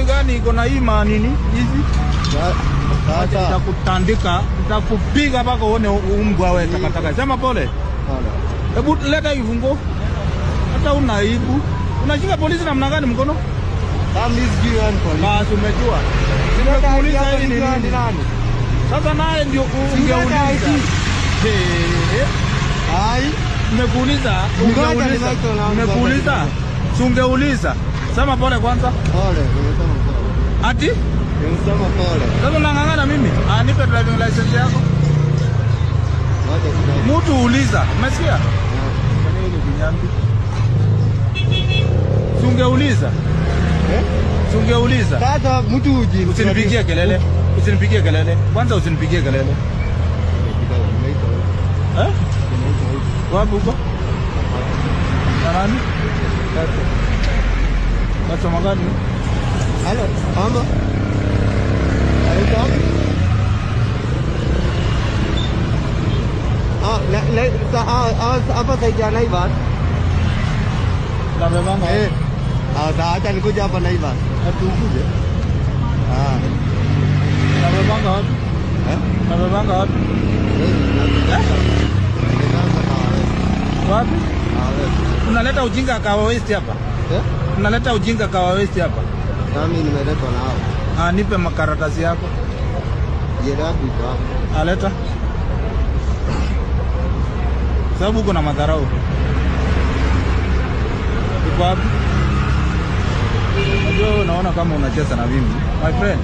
ni gani iko na hii manini hizi? Sasa nitakutandika, nitakupiga mpaka uone umbwa wewe takataka. Sema pole. Hebu leta kifungo. Hata una aibu. Unashika polisi namna gani mkono? kama sijui wewe polisi. Basi umejua. Nimekuuliza hii ni nani? Sasa naye ndio ungeuliza. Hai, nimekuuliza, nimekuuliza. Si ungeuliza. Sema pole kwanza. Pole, nimesema pole. Ati? Nimesema pole. Sasa unang'ang'ana mimi? Nipe driving license yako. Mtu uliza, umesikia? Kwa nini kinyambi? Si ungeuliza? Ungeuliza. Sasa mtu usinipigie kelele. Usinipigie kelele. Kwanza usinipigie kelele. Wapi uko? Nani? Watu magani? Halo, mambo? Alikuwa? Apa saja Naivas? Labda banga. Acha nikuja hapa Naivas. Tukuje. Labda banga wapi? Labda banga wapi? Wapi? Unaleta ujinga Kawa West hapa? Unaleta ujinga Kawa West hapa? Nami nimeletwa nao. Nipe makaratasi yako. Jerabi kwa. Aleta. Sababu uko na madharau. Uko wapi? Unajua unaona kama unacheza na mimi. My friend.